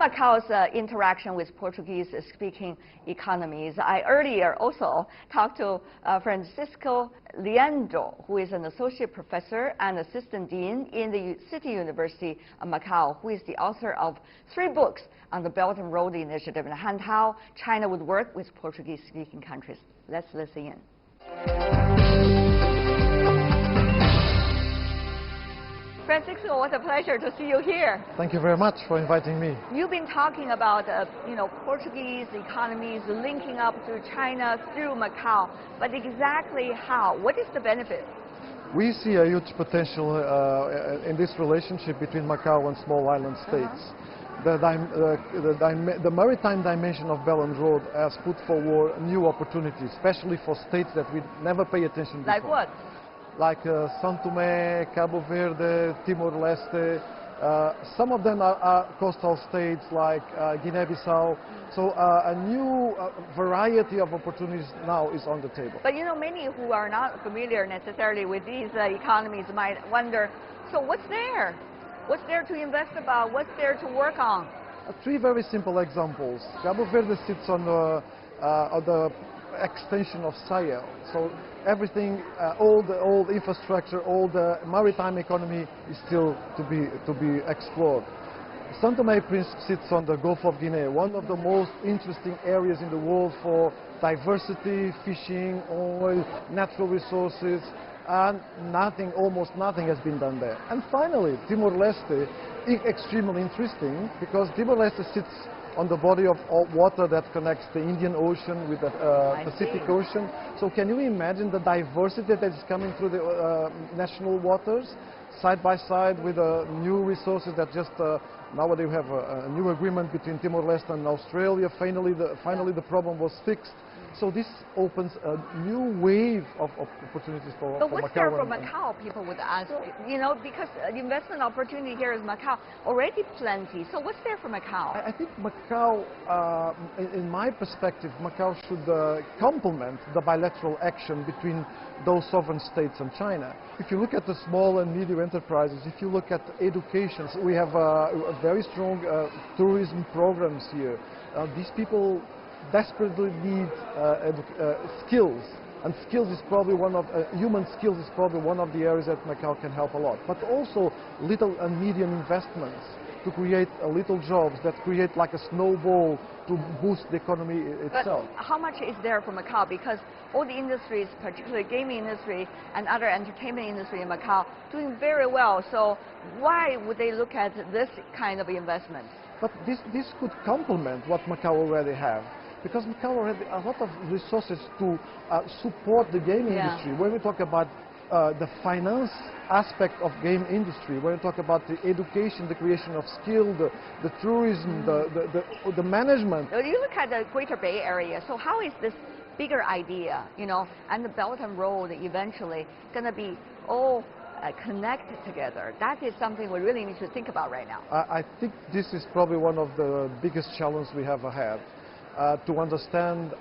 Macau's interaction with Portuguese-speaking economies, I earlier also talked to Francisco Leandro, who is an associate professor and assistant dean in the City University of Macau, who is the author of 3 books on the Belt and Road Initiative and how China would work with Portuguese-speaking countries. Let's listen in. Francisco, what a pleasure to see you here. Thank you very much for inviting me. You've been talking about, Portuguese economies linking up to China through Macau, but exactly how? What is the benefit? We see a huge potential in this relationship between Macau and small island states. The maritime dimension of Belt and Road has put forward new opportunities, especially for states that we never pay attention to. Like what? Like São Tomé, Cabo Verde, Timor-Leste. Some of them are coastal states like Guinea-Bissau. So a new variety of opportunities now is on the table. But many who are not familiar necessarily with these economies might wonder, so what's there? What's there to invest about? What's there to work on? 3 very simple examples. Cabo Verde sits on the extension of Sahel. So everything, all the old infrastructure, all the maritime economy is still to be explored. São Tomé and Príncipe sits on the Gulf of Guinea, one of the most interesting areas in the world for diversity, fishing, oil, natural resources, and almost nothing has been done there. And finally, Timor-Leste is extremely interesting because Timor-Leste sits on the body of water that connects the Indian Ocean with the Pacific Ocean. So can you imagine the diversity that is coming through the national waters, side by side with new resources that just nowadays we have a new agreement between Timor-Leste and Australia. Finally the problem was fixed. So this opens a new wave of opportunities for Macau. But what's there for Macau, people would ask, because the investment opportunity here is Macau already plenty. So what's there for Macau? I think Macau, in my perspective, Macau should complement the bilateral action between those sovereign states and China. If you look at the small and medium enterprises, if you look at education, so we have a very strong tourism programs here. These people desperately need skills, and skills is probably human skills is probably one of the areas that Macau can help a lot. But also little and medium investments to create little jobs that create like a snowball to boost the economy itself. But how much is there for Macau? Because all the industries, particularly gaming industry and other entertainment industry in Macau, doing very well. So why would they look at this kind of investment? But this could complement what Macau already have. Because Macau already has a lot of resources to support the gaming industry. When we talk about the finance aspect of game industry, when we talk about the education, the creation of skill, the tourism, the management. You look at the Greater Bay Area, so how is this bigger idea, and the Belt and Road eventually going to be all connected together? That is something we really need to think about right now. I think this is probably one of the biggest challenges we have ahead. To understand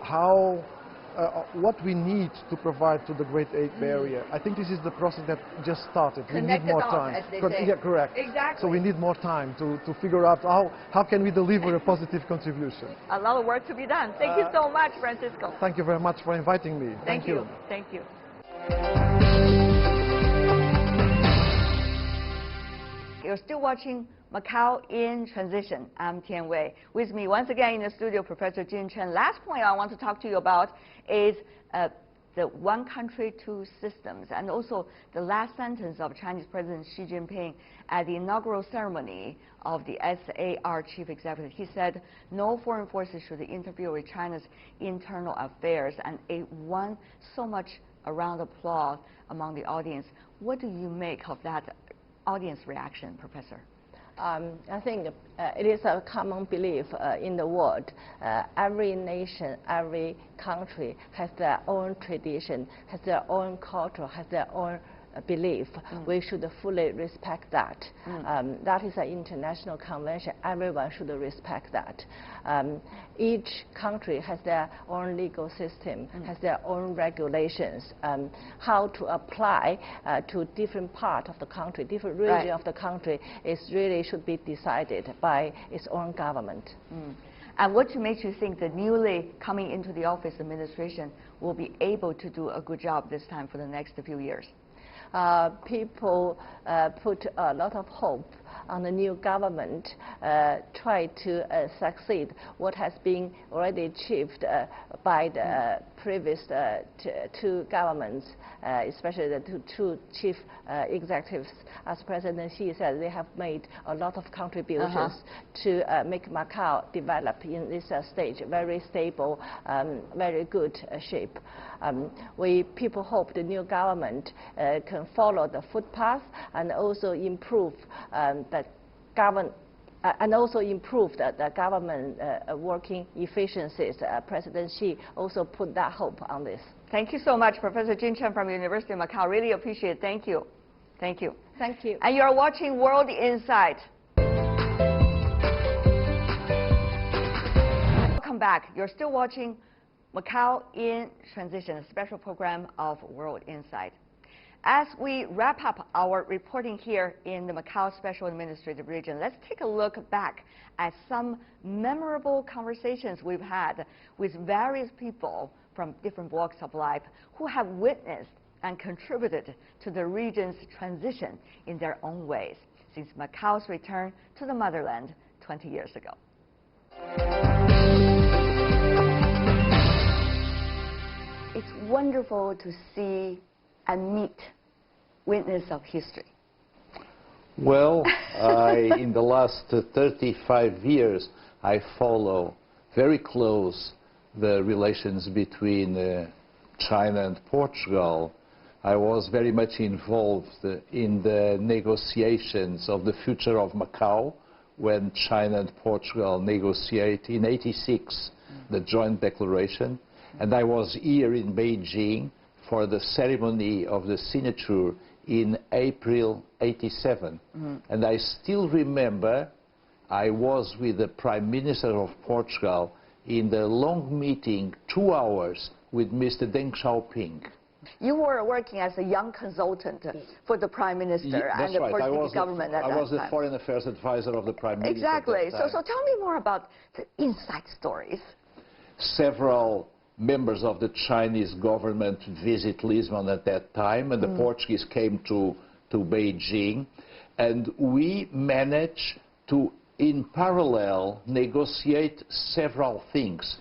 what we need to provide to the Great Bay Area. I think this is the process that just started. We need more time. As they say. Yeah, correct. Exactly. So we need more time to figure out how can we deliver a positive contribution. A lot of work to be done. Thank you so much, Francisco. Thank you very much for inviting me. Thank you. Thank you. You're still watching Macau in Transition. I'm Tian Wei. With me once again in the studio, Professor Jin Chen. Last point I want to talk to you about is the one country, two systems, and also the last sentence of Chinese President Xi Jinping at the inaugural ceremony of the SAR Chief Executive. He said, no foreign forces should interfere with China's internal affairs, and it won so much a round of applause among the audience. What do you make of that audience reaction, Professor? I think it is a common belief in the world. Every nation, every country has their own tradition, has their own culture, has their own belief. We should fully respect that. That is an international convention. Everyone should respect that. Each country has their own legal system, has their own regulations. How to apply to different part of the country, different region of the country, is really should be decided by its own government. And what makes you think the newly coming into the office administration will be able to do a good job this time for the next few years? People put a lot of hope on the new government, try to succeed what has been already achieved by the previous two governments, especially the two chief executives. As President Xi said, they have made a lot of contributions to make Macau develop in this stage, very stable, very good shape. People hope the new government can follow the footpath and also improve the government working efficiencies. President Xi also put that hope on this. Thank you so much, Professor Jin Chen from University of Macau. Really appreciate it. Thank you. Thank you. Thank you. And you're watching World Insight. Welcome back. You're still watching Macau in Transition, a special program of World Insight. As we wrap up our reporting here in the Macau Special Administrative Region, let's take a look back at some memorable conversations we've had with various people from different walks of life who have witnessed and contributed to the region's transition in their own ways since Macau's return to the motherland 20 years ago. It's wonderful to see and meet witness of history. Well, in the last 35 years, I follow very close the relations between China and Portugal. I was very much involved in the negotiations of the future of Macau when China and Portugal negotiate in '86 the joint declaration. And I was here in Beijing for the ceremony of the signature in April '87. And I still remember I was with the Prime Minister of Portugal in the long meeting, 2 hours, with Mr. Deng Xiaoping. You were working as a young consultant for the Prime Minister and the Portuguese government at that time. I was the Foreign Affairs Advisor of the Prime Minister. Exactly. So tell me more about the inside stories. Several members of the Chinese government visit Lisbon at that time, and the Portuguese came to Beijing, and we managed to, in parallel, negotiate several things.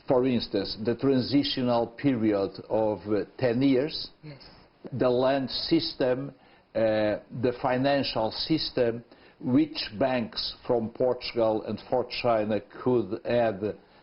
For instance, the transitional period of 10 years, the land system, the financial system, which banks from Portugal and for China could have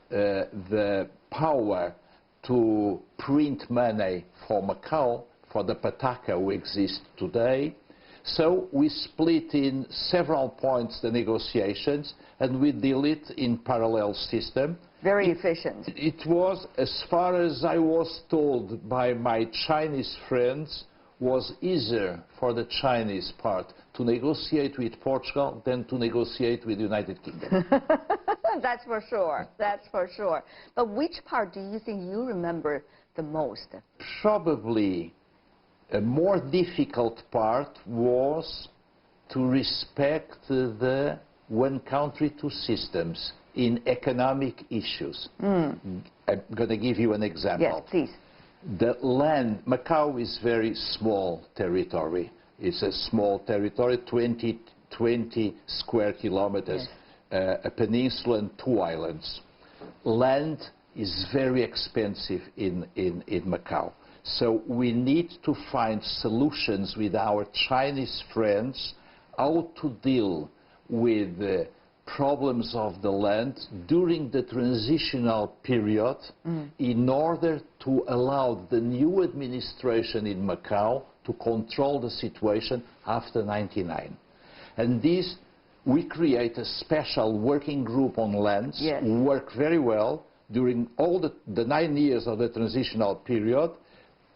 the power to print money for Macau, for the pataka we exist today. So we split in several points the negotiations, and we deal it in parallel system. Very efficient. It was, as far as I was told by my Chinese friends, was easier for the Chinese part to negotiate with Portugal than to negotiate with the United Kingdom. That's for sure. That's for sure. But which part do you think you remember the most? Probably a more difficult part was to respect the one country, two systems in economic issues. I'm going to give you an example. Yes, please. The land, Macau is very small territory. It's a small territory, 20 square kilometers, a peninsula and 2 islands. Land is very expensive in Macau. So we need to find solutions with our Chinese friends how to deal with the problems of the land during the transitional period in order to allow the new administration in Macau to control the situation after '99. And this, we create a special working group on lands, work very well during all the 9 years of the transitional period,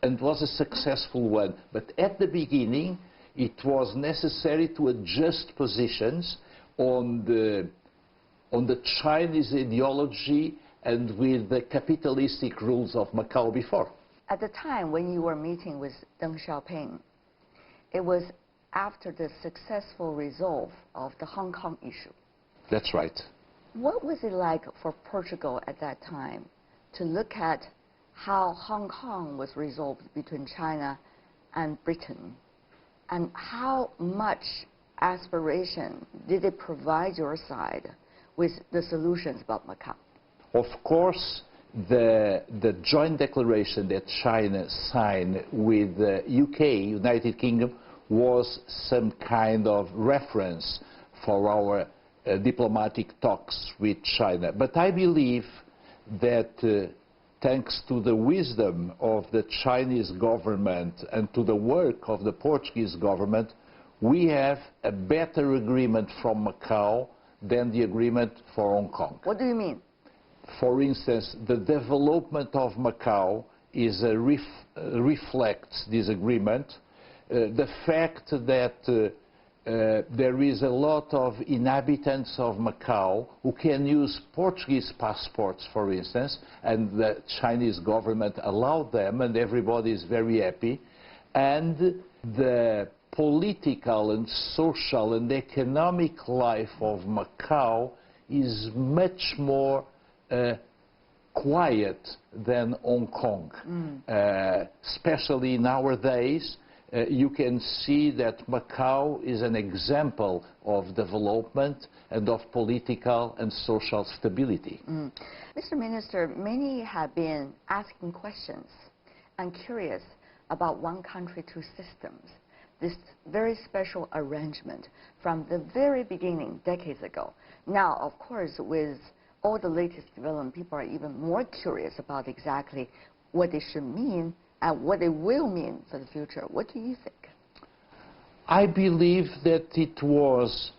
and was a successful one. But at the beginning, it was necessary to adjust positions on the Chinese ideology and with the capitalistic rules of Macau before. At the time when you were meeting with Deng Xiaoping, it was after the successful resolve of the Hong Kong issue. That's right. What was it like for Portugal at that time to look at how Hong Kong was resolved between China and Britain? And how much aspiration did it provide your side with the solutions about Macau? Of course, the joint declaration that China signed with the UK, United Kingdom, was some kind of reference for our diplomatic talks with China. But I believe that thanks to the wisdom of the Chinese government and to the work of the Portuguese government, we have a better agreement from Macau than the agreement for Hong Kong. What do you mean? For instance, the development of Macau is reflects this agreement. The fact that there is a lot of inhabitants of Macau who can use Portuguese passports, for instance, and the Chinese government allowed them, and everybody is very happy. And the political and social and economic life of Macau is much more quiet than Hong Kong. Especially nowadays, you can see that Macau is an example of development and of political and social stability. Mr. Minister, many have been asking questions and curious about one country, two systems, this very special arrangement from the very beginning, decades ago. Now, of course, with all the latest development, people are even more curious about exactly what it should mean and what it will mean for the future. What do you think? I believe that it was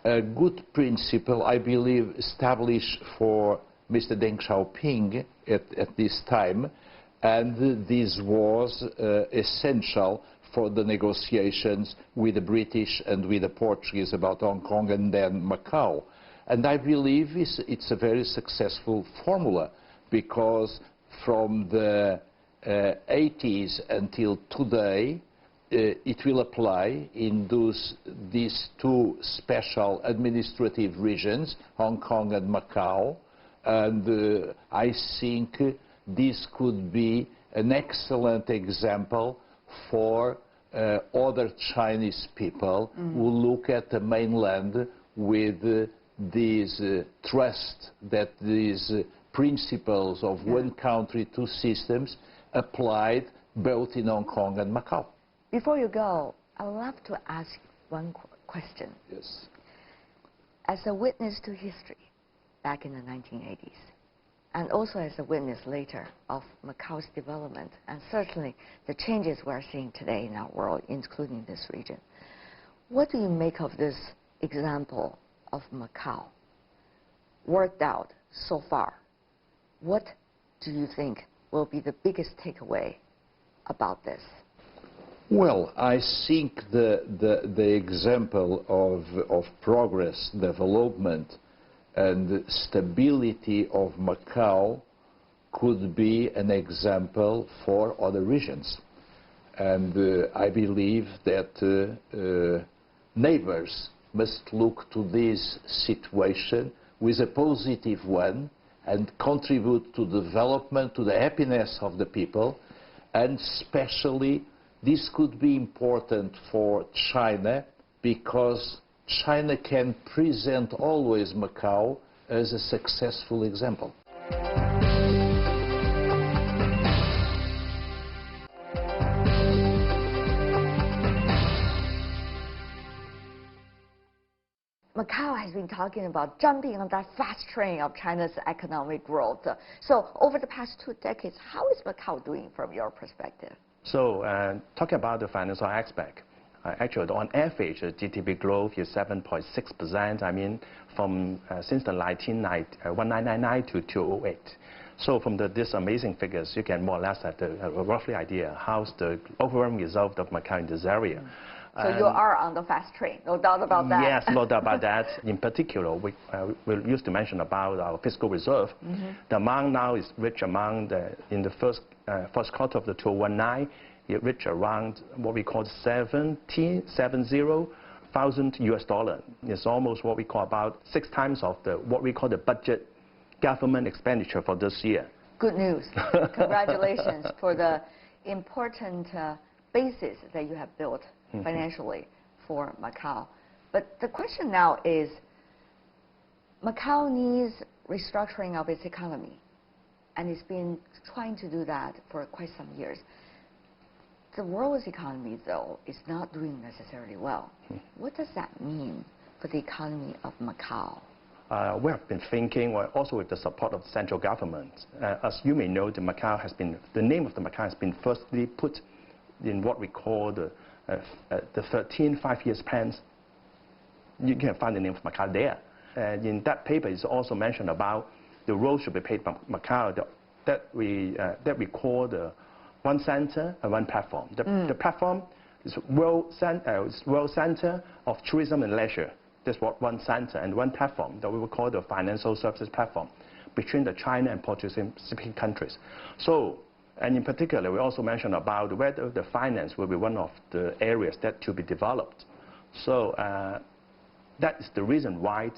a good principle, I believe, established for Mr. Deng Xiaoping at this time, and this was essential for the negotiations with the British and with the Portuguese about Hong Kong and then Macau. And I believe it's a very successful formula, because from the 80s until today, it will apply in these two special administrative regions, Hong Kong and Macau. And I think this could be an excellent example for other Chinese people who look at the mainland with this trust that these principles of one country, two systems applied both in Hong Kong and Macau. Before you go, I'd love to ask one question. Yes. As a witness to history back in the 1980s, and also as a witness later of Macau's development, and certainly the changes we're seeing today in our world, including this region, what do you make of this example of Macau worked out so far? What do you think will be the biggest takeaway about this? Well, I think the example of progress, development, and stability of Macau could be an example for other regions. And I believe that neighbors must look to this situation with a positive one and contribute to development, to the happiness of the people, and especially this could be important for China, because China can present always Macau as a successful example. Macau has been talking about jumping on that fast train of China's economic growth. So over the past 2 decades, how is Macau doing from your perspective? So talking about the financial aspect, actually on average, GDP growth is 7.6%, I mean, from since the 1999 to 2008. So from these amazing figures, you can more or less have a roughly idea how's the overall result of Macau in this area. So you are on the fast train, no doubt about that. Yes, no doubt about that. In particular, we used to mention about our fiscal reserve. The amount now is reached in the first quarter of the 2019, it reached around what we call $70,000. It's almost what we call about 6 times of what we call the budget government expenditure for this year. Good news. Congratulations for the important basis that you have built financially for Macau. But the question now is, Macau needs restructuring of its economy, and it's been trying to do that for quite some years. The world's economy, though, is not doing necessarily well. What does that mean for the economy of Macau? We have been thinking, also with the support of the central government. As you may know, the name of the Macau has been firstly put in what we call the 13 5-year plans. You can find the name of Macau there. And in that paper, it's also mentioned about the role should be played by Macau that we call the one center and one platform. The platform is world center of tourism and leisure. That's what one center, and one platform that we will call the financial services platform between the China and Portuguese-speaking countries. So, and in particular, we also mentioned about whether the finance will be one of the areas that to be developed. So that is the reason why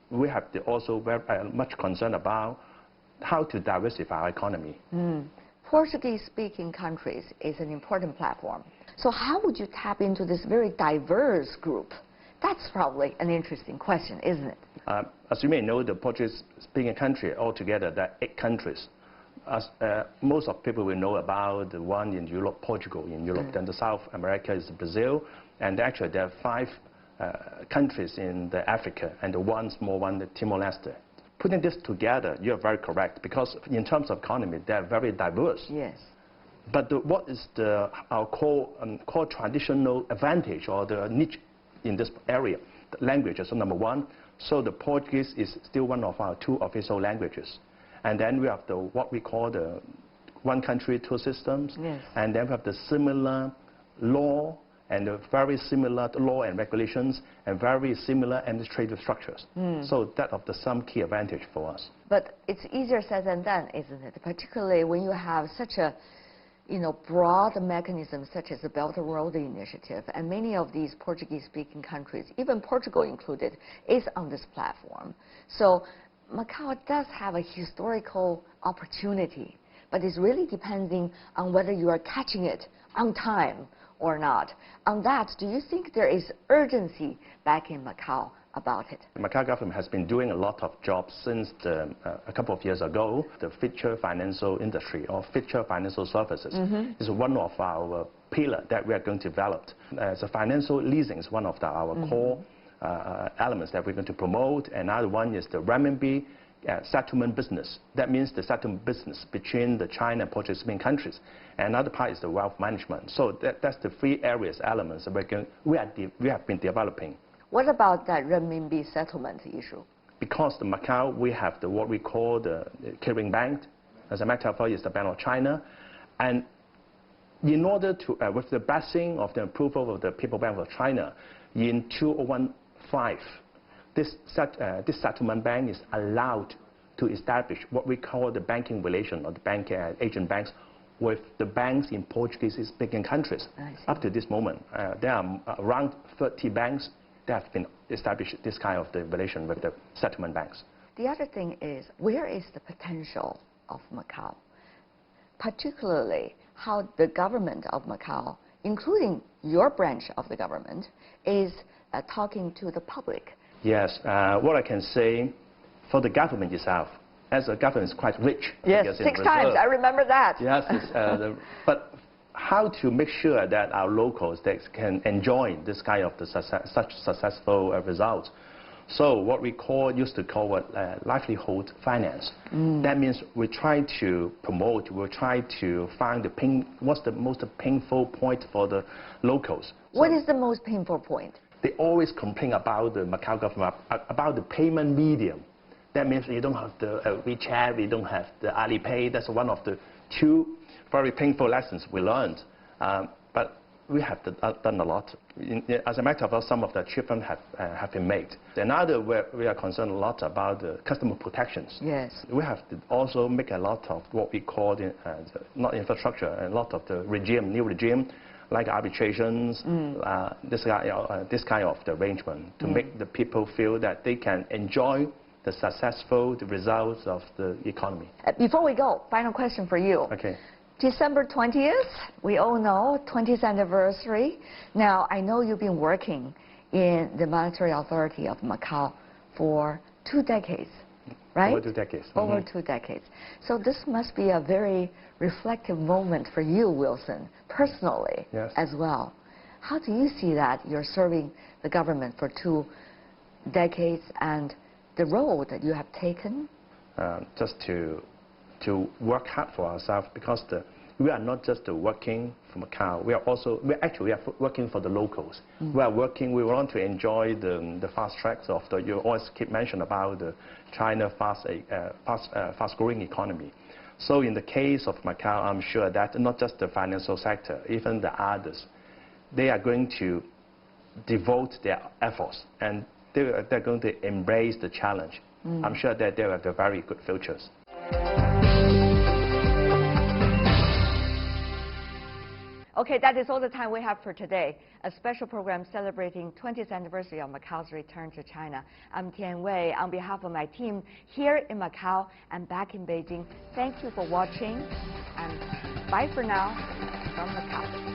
we have also very much concern about how to diversify our economy. Portuguese-speaking countries is an important platform. So how would you tap into this very diverse group? That's probably an interesting question, isn't it? As you may know, the Portuguese-speaking country altogether, there are 8 countries. As most of people will know about the one in Europe, Portugal in Europe, then the South America is Brazil, and actually there are 5 countries in Africa, and the one small one, the Timor-Leste. Putting this together, you're very correct, because in terms of economy, they are very diverse. Yes. But what is our core traditional advantage or the niche in this area? The languages, so number 1, so the Portuguese is still one of our 2 official languages. And then we have what we call the one country, 2 systems. Yes. And then we have the similar law and the very similar law and regulations and very similar administrative structures. So that of some key advantage for us. But it's easier said than done, isn't it? Particularly when you have such a broad mechanism such as the Belt and Road Initiative, and many of these Portuguese-speaking countries, even Portugal included, is on this platform. So Macau does have a historical opportunity, but it's really depending on whether you are catching it on time or not. On that, do you think there is urgency back in Macau about it? The Macau government has been doing a lot of jobs since a couple of years ago. The feature financial industry or feature financial services is one of our pillars that we are going to develop. So financial leasing is one of our core elements that we're going to promote. Another one is the renminbi settlement business. That means the settlement business between the China and Portuguese-speaking countries. Another part is the wealth management. So that's the 3 areas, elements that we have been developing. What about that renminbi settlement issue? Because the Macau, we have what we call the clearing bank. As a matter of fact, it's the Bank of China. And in order to, with the blessing of the approval of the People's Bank of China, in 2015, this settlement bank is allowed to establish what we call the banking relation or the bank agent banks with the banks in Portuguese-speaking countries. Up to this moment, there are around 30 banks that have been established this kind of the relation with the settlement banks. The other thing is, where is the potential of Macau? Particularly how the government of Macau, including your branch of the government, is talking to the public. Yes, what I can say for the government itself, as the government is quite rich. Yes, 6 times, I remember that. Yes, but how to make sure that our locals can enjoy this kind of such successful results. So what we used to call livelihood finance. That means we try to promote, we try to find what's the most painful point for the locals. What is the most painful point? They always complain about the Macau government, about the payment medium. That means we don't have the WeChat, we don't have the Alipay. That's one of the two very painful lessons we learned. But we have done a lot. As a matter of fact, some of the achievements have been made. Another, we are concerned a lot about the customer protections. Yes. We have to also make a lot of what we call not infrastructure, a lot of the new regime, like arbitrations, this kind of the arrangement to make the people feel that they can enjoy the results of the economy. Before we go, final question for you. Okay. December 20th, we all know, 20th anniversary. Now, I know you've been working in the Monetary Authority of Macau for 2 decades, right? Over 2 decades. Over 2 decades. So this must be a very reflective moment for you, Wilson, personally, yes, as well. How do you see that you're serving the government for 2 decades and the role that you have taken? Just to work hard for ourselves, because we are not just working for Macau. We are working for the locals. We want to enjoy the fast tracks of you always keep mentioning about the China fast-growing economy. So in the case of Macau, I'm sure that not just the financial sector, even the others, they are going to devote their efforts and they're going to embrace the challenge. I'm sure that they have very good futures. Okay, that is all the time we have for today. A special program celebrating 20th anniversary of Macau's return to China. I'm Tian Wei. On behalf of my team here in Macau and back in Beijing, thank you for watching, and bye for now from Macau.